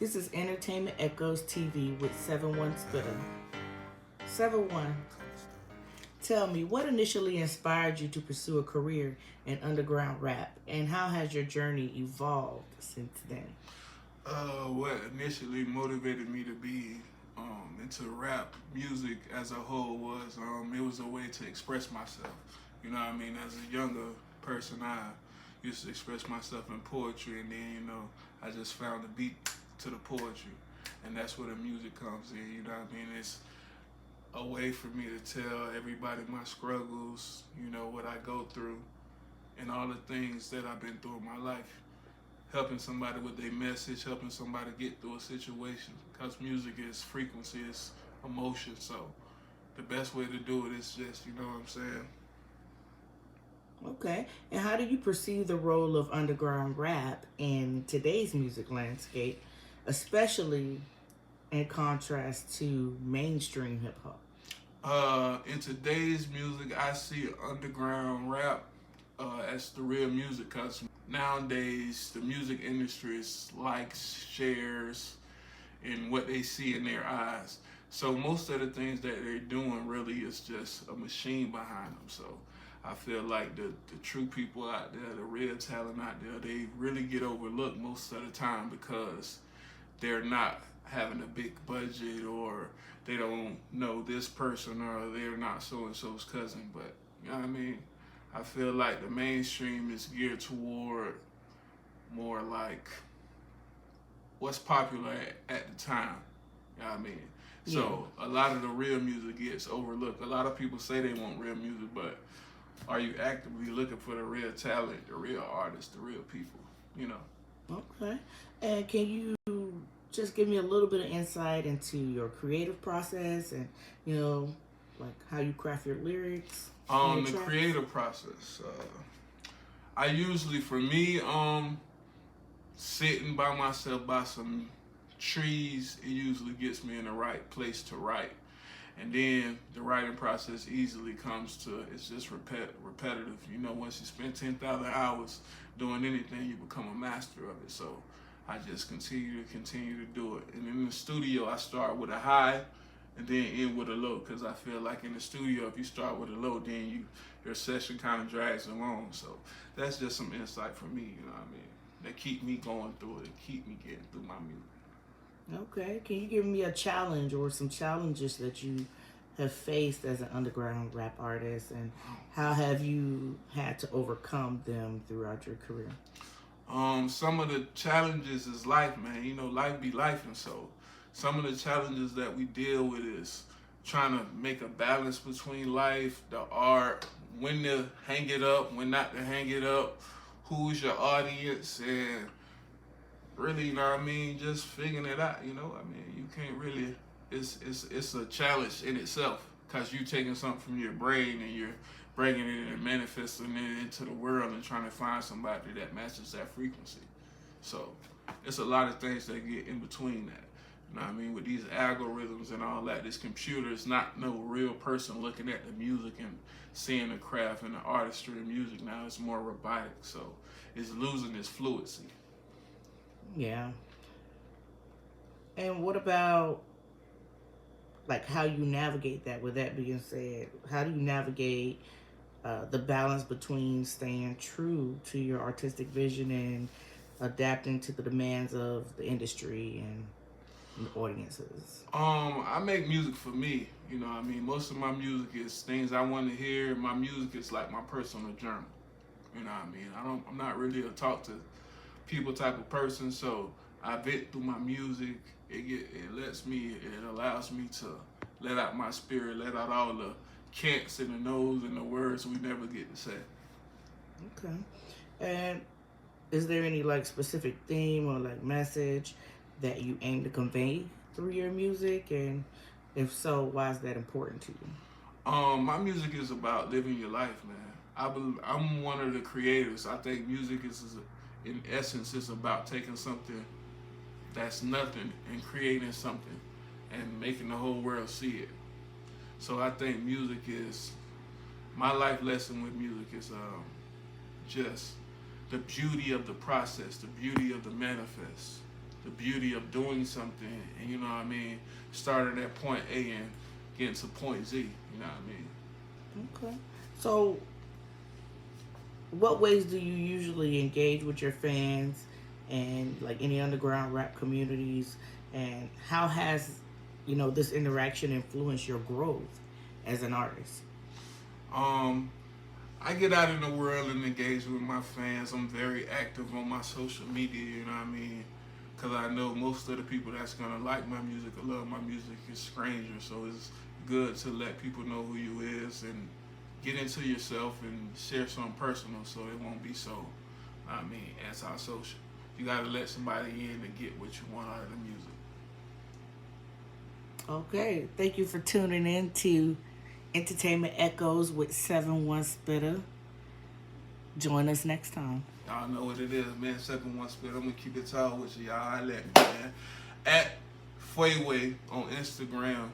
This is Entertainment Echoes TV with 7-1 Spitta. 7-1, tell me, what initially inspired you to pursue a career in underground rap, and how has your journey evolved since then? What initially motivated me to be into rap music as a whole was it was a way to express myself. You know what I mean? As a younger person, I used to express myself in poetry, and then I just found the beat to the poetry, and that's where the music comes in. You know what I mean? It's a way for me to tell everybody my struggles, what I go through, and all the things that I've been through in my life, helping somebody with their message, helping somebody get through a situation. Because music is frequency, it's emotion. So the best way to do it is just, you know what I'm saying? Okay, and how do you perceive the role of underground rap in today's music landscape, especially in contrast to mainstream hip hop? In today's music, I see underground rap as the real music, because nowadays the music industry is likes, shares, and what they see in their eyes. So most of the things that they're doing really is just a machine behind them. So I feel like the true people out there, the real talent out there, they really get overlooked most of the time because they're not having a big budget, or they don't know this person, or they're not so and so's cousin. But you know what I mean? I feel like the mainstream is geared toward more like what's popular at the time. You know what I mean? Yeah. So a lot of the real music gets overlooked. A lot of people say they want real music, but are you actively looking for the real talent, the real artists, the real people? You know? Okay, and can you just give me a little bit of insight into your creative process and, you know, like how you craft your lyrics in your The tracks? creative process. I usually, for me, sitting by myself by some trees, it usually gets me in the right place to write. And then the writing process easily comes to, it's just repetitive. Once you spend 10,000 hours doing anything, you become a master of it. So I just continue to do it. And in the studio, I start with a high and then end with a low, because I feel like in the studio, if you start with a low, then your session kind of drags along. So that's just some insight for me, you know what I mean? That keep me going through it, keep me getting through my music. Okay, can you give me a challenge or some challenges that you have faced as an underground rap artist, and how have you had to overcome them throughout your career? Some of the challenges is life, man. Life be life, and so some of the challenges that we deal with is trying to make a balance between life, the art, when to hang it up, when not to hang it up, who's your audience, and really, what I mean, just figuring it out. I mean, you can't really. It's a challenge in itself, because you taking something from your brain and you're bringing it and manifesting it into the world and trying to find somebody that matches that frequency. So it's a lot of things that get in between that. You know what I mean? With these algorithms and all that, this computer is not no real person looking at the music and seeing the craft and the artistry of music. Now it's more robotic, so it's losing its fluency. Yeah. And what about like how you navigate that? With that being said, how do you navigate the balance between staying true to your artistic vision and adapting to the demands of the industry and the audiences? I make music for me. I mean, most of my music is things I want to hear. My music is like my personal journal. You know what I mean? I'm not really a talk to people type of person, so I vet through my music. It allows me to let out my spirit, let out all the can'ts and the no's and the words we never get to say. Okay. And is there any like specific theme or like message that you aim to convey through your music? And if so, why is that important to you? My music is about living your life, man. I'm one of the creators. I think music in essence, is about taking something that's nothing and creating something and making the whole world see it. So I think music is my life lesson with music is just the beauty of the process, the beauty of the manifest. the beauty of doing something, and you know what I mean, starting at point A and getting to point Z. You know what I mean? Okay. So, what ways do you usually engage with your fans and like any underground rap communities? And how has, this interaction influenced your growth as an artist? Um, I get out in the world and engage with my fans. I'm very active on my social media. You know what I mean? Because I know most of the people that's gonna like my music or love my music is strangers. So it's good to let people know who you is and get into yourself and share something personal, so it won't be so, I mean, antisocial. You gotta let somebody in to get what you want out of the music. Okay. Thank you for tuning in to Entertainment Echoes with 7-1 Spitta. Join us next time. Y'all know what it is, man. 7-1 Spit. I'm gonna keep it tall with you, y'all. I let me, man. At Fayway on Instagram.